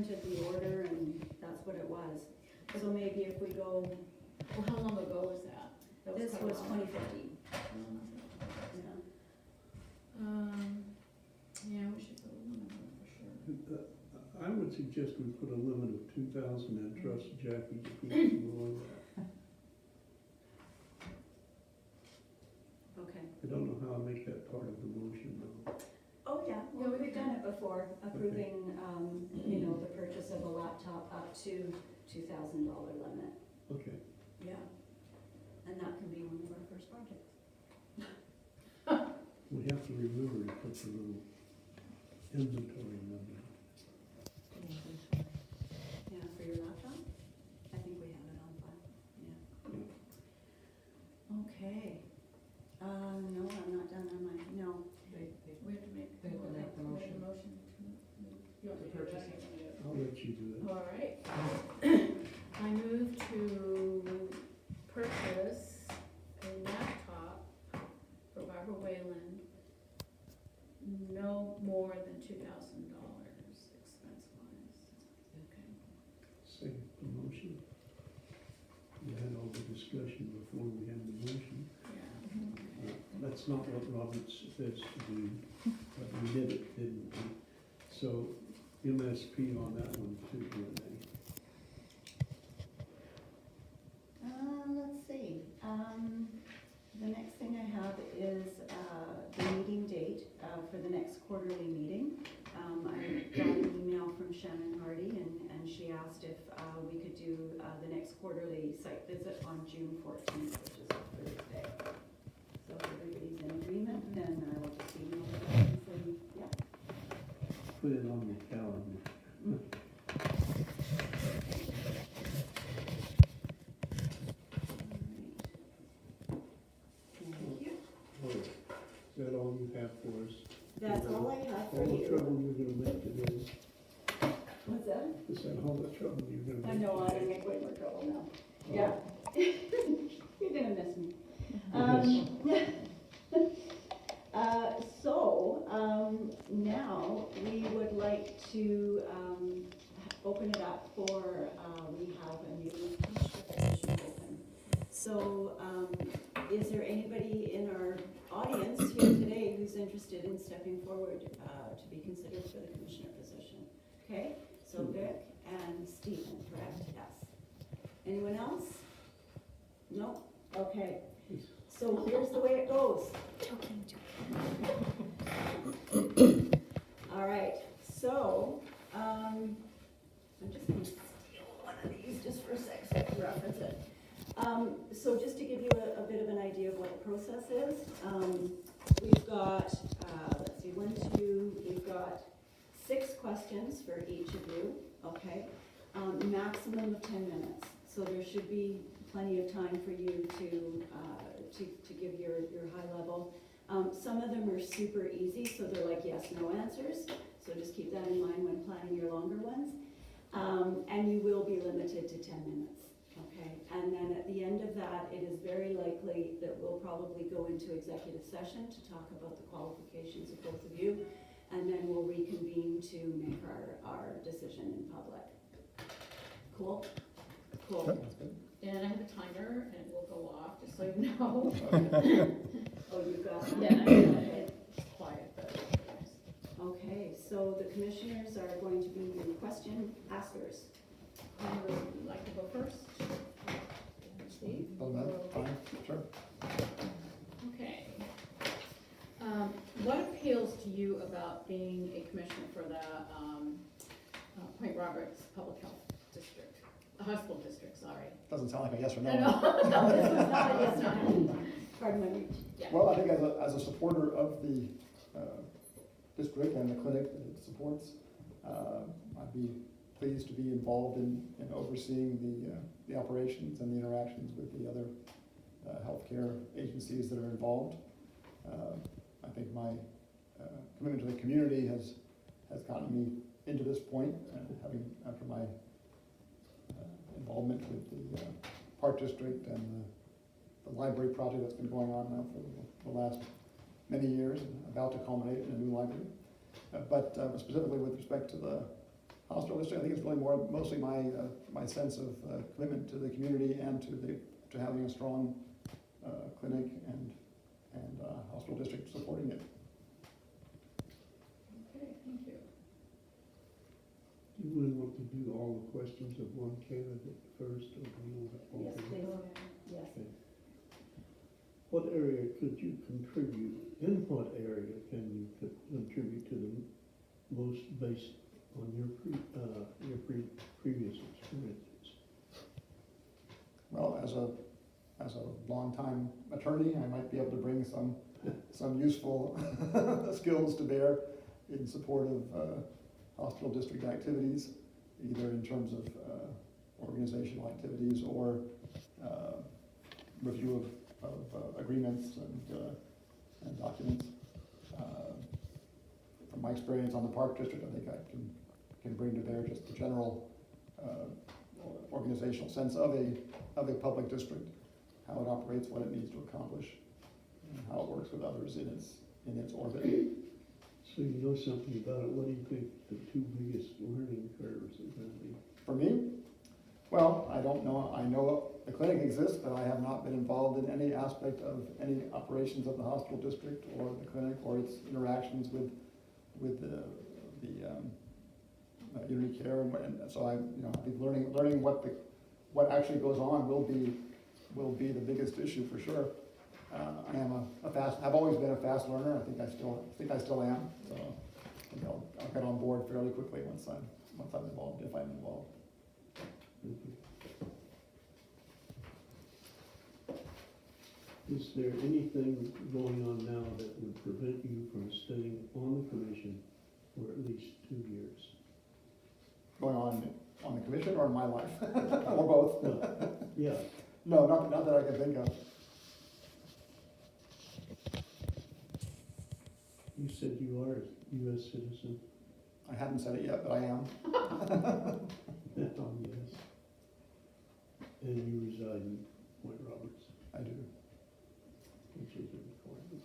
printed the order and that's what it was. So maybe if we go, Well, how long ago was that? this quite a was while. 2015. Yeah. Yeah, we should put a limit on it for sure. I would suggest we put a limit of 2,000 and trust Jackie to keep below that. Okay. I don't know how to make that part of the motion though. Oh, yeah, well, we've done it before, approving, you know, the purchase of a laptop up to $2,000 limit. Okay. Yeah. And that can be one of our first projects. We have to remember to put the little inventory number. Yeah, for your laptop? I think we have it on file, yeah. Okay. No, I'm not done on my, no. We have to make. They have to make the motion. You want me to do that? I'll let you do it. All right. I move to purchase a laptop for Barbara Wayland, no more than $2,000 expense-wise. Okay. Second the motion. We had all the discussion before we had the motion. Yeah. That's not what Roberts says to do, but we did it, didn't we? So MSP on that one too, Renee. Let's see, the next thing I have is, the meeting date, for the next quarterly meeting. I got an email from Shannon Hardy and she asked if, we could do, the next quarterly site visit on June 14th, which is a Thursday. So if everybody's in agreement, then I will just email them and say, yeah. Put it on the calendar. Thank you. Oh, is that all you have for us? That's all I have for All the you. trouble you're gonna make today? What's that? Is that all the trouble you're gonna I make? know, I'm today? gonna make way more trouble now. Oh. Yeah. You're gonna miss me. Now we would like to, open it up for, we have a new position open. So, is there anybody in our audience here today who's interested in stepping forward, to be considered for the commissioner position? Okay, so Vic and Stephen, correct? Yes. Anyone else? No? Okay. So here's the way it goes. All right, so, I'm just gonna steal one of these just for a sec so I can reference it. So just to give you a bit of an idea of what the process is, we've got, let's see, we've got 6 questions for each of you, okay? Maximum of 10 minutes, so there should be plenty of time for you to give your high level. Some of them are super easy, so they're like yes, no answers, so just keep that in mind when planning your longer ones. And you will be limited to 10 minutes, okay? And then at the end of that, it is very likely that we'll probably go into executive session to talk about the qualifications of both of you, and then we'll reconvene to make our decision in public. Cool? Cool. And I have a timer and it will go off, just so you know. Oh, you got that? Yeah, it's quiet, but yes. Okay, so the commissioners are going to be your question askers. Who would like to go first? Steve? Oh, that's fine, sure. Okay. What appeals to you about being a commissioner for the Point Roberts Public Health District, Hospital District, sorry. Doesn't sound like a yes or no. No, this is not a yes, no. Pardon my reach. Yeah. Well, I think as a supporter of the district and the clinic that it supports, I'd be pleased to be involved in overseeing the operations and the interactions with the other healthcare agencies that are involved. I think my commitment to the community has gotten me into this point, after my involvement with the Park District and the library project that's been going on now for the last many years, and about to culminate in a new library. But specifically with respect to the hospital district. I think it's really mostly my sense of commitment to the community and to having a strong clinic and hospital district supporting it. Okay, thank you. Do you really want to do all the questions of one candidate first, or do you want to Yes, open? please. Yes. Okay. What area could you contribute, in what area can you contribute to the most based on your previous experiences? Well, as a longtime attorney, I might be able to bring some useful skills to bear in support of hospital district activities, either in terms of organizational activities or review of agreements and documents. From my experience on the Park District, I think I can bring to bear just the general organizational sense of a public district, how it operates, what it needs to accomplish, and how it works with others in its orbit. So you know something about it. What do you think the two biggest learning curves are going to be? For me, well, I don't know. I know the clinic exists, but I have not been involved in any aspect of any operations of the hospital district or the clinic or its interactions with the Unity Care, and so I'll be learning what actually goes on will be the biggest issue for sure. I am I've always been a fast learner. I think I still am. So I think I'll get on board fairly quickly once I'm involved, if I'm involved. Is there anything going on now that would prevent you from staying on the commission for at least 2 years? Going on the commission or in my life, or both? No. Yeah. No, not that I can think of. You said you are a U.S. citizen. I haven't said it yet, but I am. Yes. And you reside in Point Roberts, I do. which is a requirement.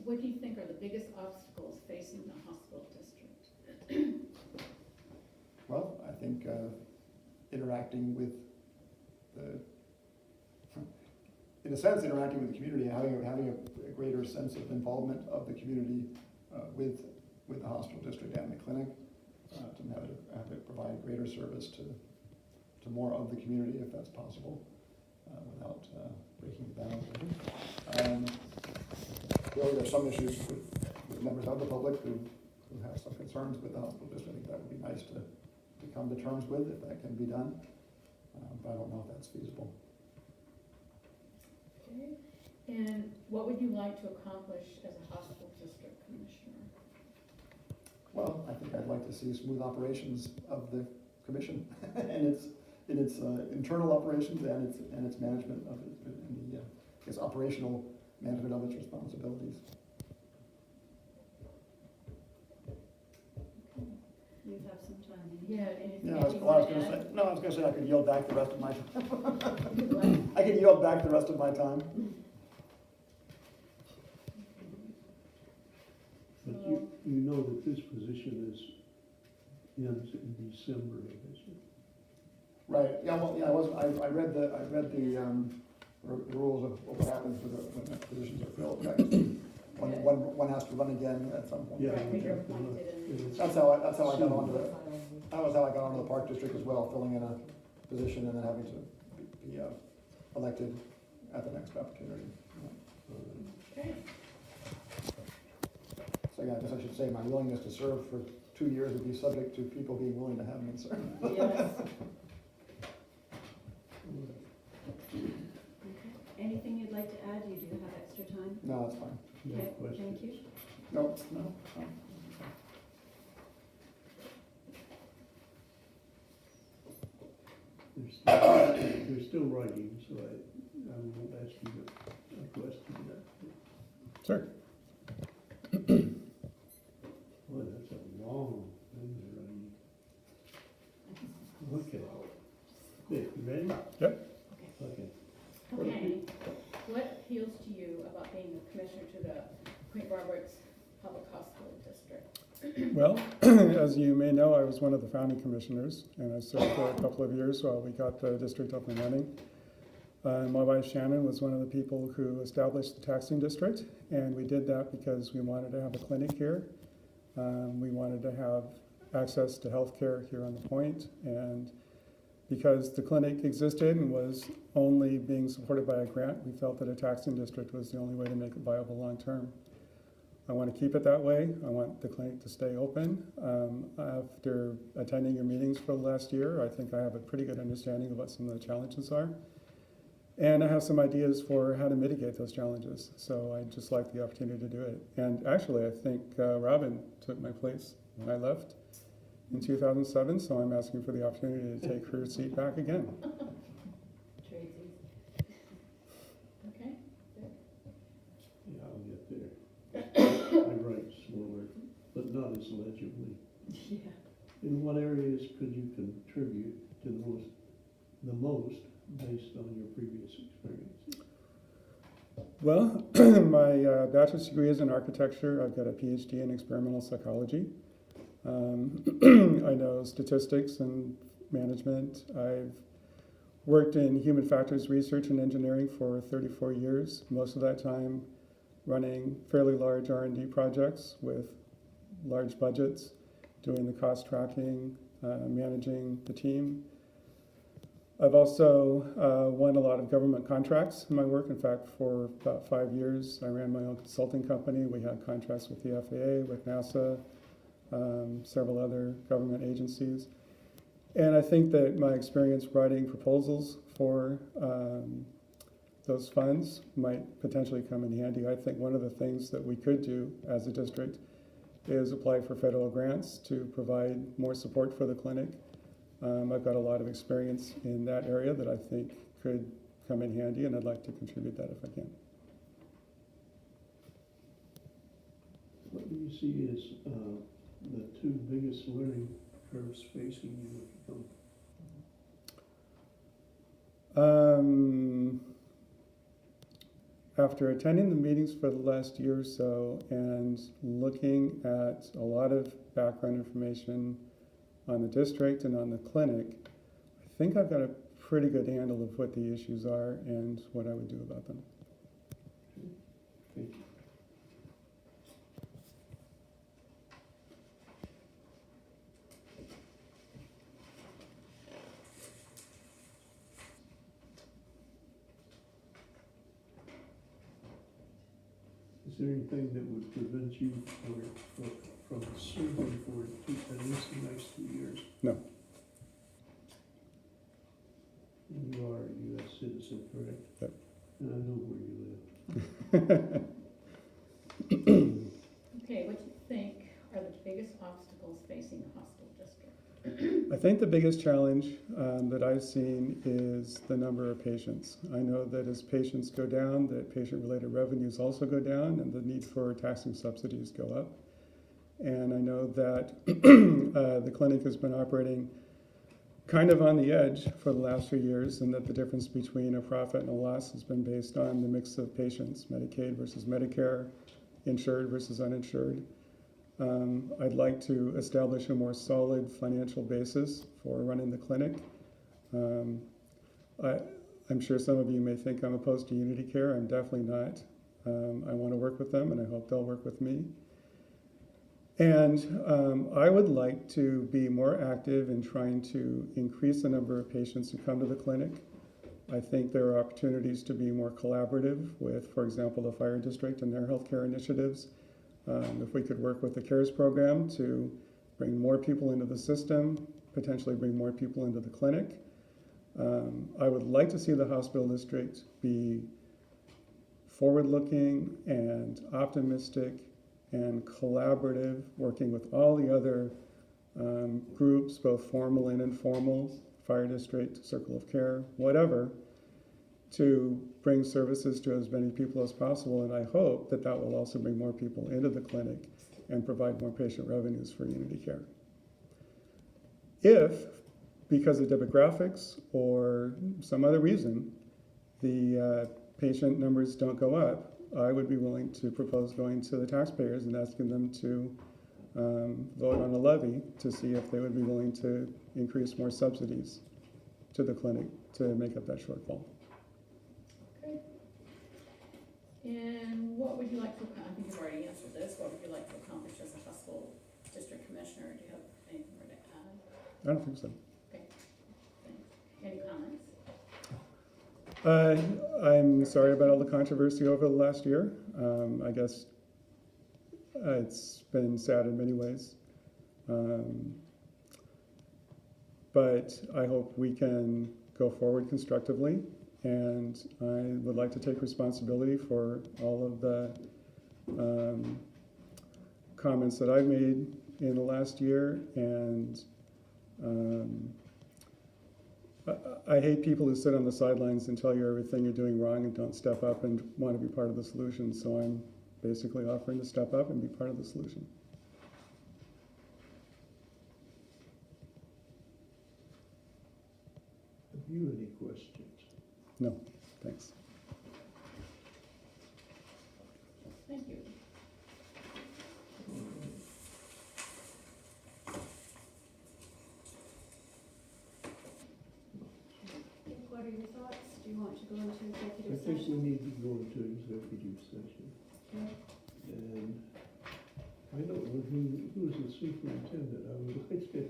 What do you think are the biggest obstacles facing the hospital district? Well, I think interacting with in a sense, interacting with the community, having a greater sense of involvement of the community with the hospital district and the clinic, to have it provide greater service to more of the community if that's possible, without breaking it down. Clearly, there's some issues with members of the public who have some concerns with the hospital district. I think that would be nice to come to terms with if that can be done, but I don't know if that's feasible. Okay. And what would you like to accomplish as a hospital district commissioner? Well, I think I'd like to see smooth operations of the commission and its internal operations and its management of it, and its operational management of its responsibilities. You have some time. Yeah, anything Yeah, I else was you going want to to add? say. No, I was going to say I could yield back the rest of my time. You'd like- I could yield back the rest of my time. But you know that this position ends in December of this year. Right. Yeah. Well. Yeah. I read the rules of what happens when the positions are filled. One has to run again at some point. Yeah. Right, because you're appointed and- That's how I got onto it. That was how I got onto the Park District as well, filling in a position and then having to be elected at the next opportunity. Okay. So yeah, I guess I should say my willingness to serve for 2 years would be subject to people being willing to have me serve. Yes. Anything you'd like to add? You do have extra time? No, that's fine. No Okay, questions? thank you. No. They're still writing, so I won't ask you a question yet. Sure. Boy, that's a long thing they're writing. Okay. Dick, you ready? Yep. Okay. Okay. What appeals to you about being the commissioner to the Point Roberts Public Hospital District? Well, as you may know, I was one of the founding commissioners, and I served for a couple of years while we got the district up and running. My wife Shannon was one of the people who established the taxing district, and we did that because we wanted to have a clinic here. We wanted to have access to health care here on the point, and because the clinic existed and was only being supported by a grant, we felt that a taxing district was the only way to make it viable long term. I want to keep it that way. I want the clinic to stay open. After attending your meetings for the last year, I think I have a pretty good understanding of what some of the challenges are. And I have some ideas for how to mitigate those challenges. So I'd just like the opportunity to do it. And actually, I think Robin took my place when I left in 2007, so I'm asking for the opportunity to take her seat back again. Tracy. Okay, good. Yeah, I'll get there. I write slower, but not as legibly. Yeah. In what areas could you contribute to the most based on your previous experience? Well, my bachelor's degree is in architecture. I've got a PhD in experimental psychology. I know statistics and management. I've worked in human factors research and engineering for 34 years, most of that time running fairly large R&D projects with large budgets, doing the cost tracking, managing the team. I've also won a lot of government contracts in my work. In fact, for about 5 years, I ran my own consulting company. We had contracts with the FAA, with NASA, several other government agencies. And I think that my experience writing proposals for those funds might potentially come in handy. I think one of the things that we could do as a district is apply for federal grants to provide more support for the clinic. I've got a lot of experience in that area that I think could come in handy, and I'd like to contribute that if I can. What do you see as the two biggest learning curves facing you if you come? After attending the meetings for the last year or so and looking at a lot of background information on the district and on the clinic, I think I've got a pretty good handle of what the issues are and what I would do about them. Thank you. Is there anything that would prevent you from serving for at least the next 2 years? No. And you are a U.S. citizen, correct? Yep. And I know where you live. Okay, what do you think are the biggest obstacles facing the hospital district? I think the biggest challenge that I've seen is the number of patients. I know that as patients go down, that patient-related revenues also go down and the need for taxing subsidies go up. And I know that the clinic has been operating kind of on the edge for the last few years, and that the difference between a profit and a loss has been based on the mix of patients, Medicaid versus Medicare, insured versus uninsured. I'd like to establish a more solid financial basis for running the clinic. I'm sure some of you may think I'm opposed to Unity Care. I'm definitely not. I want to work with them, and I hope they'll work with me. And I would like to be more active in trying to increase the number of patients who come to the clinic. I think there are opportunities to be more collaborative with, for example, the fire district and their healthcare initiatives. If we could work with the CARES program to bring more people into the system, potentially bring more people into the clinic. I would like to see the hospital district be forward-looking and optimistic and collaborative, working with all the other groups, both formal and informal, fire district, circle of care, whatever, to bring services to as many people as possible. And I hope that that will also bring more people into the clinic and provide more patient revenues for Unity Care. If, because of demographics or some other reason, the patient numbers don't go up, I would be willing to propose going to the taxpayers and asking them to vote on a levy to see if they would be willing to increase more subsidies to the clinic to make up that shortfall. Okay. And what would you like to, I think you've already answered this, what would you like to accomplish as a hospital district commissioner? Do you have anything more to add? I don't think so. Thanks. Any comments? I'm sorry about all the controversy over the last year. I guess it's been sad in many ways. But I hope we can go forward constructively, and I would like to take responsibility for all of the comments that I've made in the last year, and I hate people who sit on the sidelines and tell you everything you're doing wrong and don't step up and want to be part of the solution. So I'm basically offering to step up and be part of the solution. Have you any questions? No, thanks. Thank you. What are your thoughts? Do you want to go into I executive think we session? need to go into executive session. Okay. And I don't know who's the superintendent. I would like to,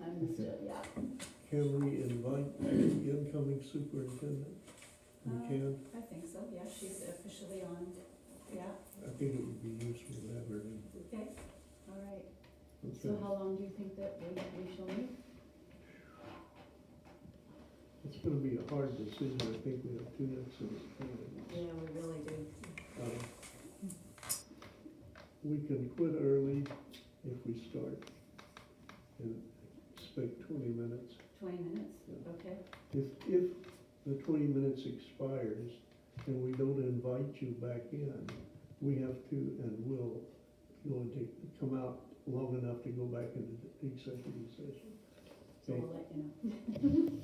I'm still, yeah. can we invite the incoming superintendent? We can. I think so, yeah, she's officially on, yeah, I think it would be useful to have her in. okay, all right. Okay. So how long do you think that we shall meet? It's gonna be a hard decision. I think we have 2 excellent candidates. Yeah, we really do. We can quit early if we start and expect 20 minutes. 20 minutes, Yeah. okay. If the 20 minutes expires and we don't invite you back in, we have to and will go and come out long enough to go back into the executive session. So Okay. we'll let you know.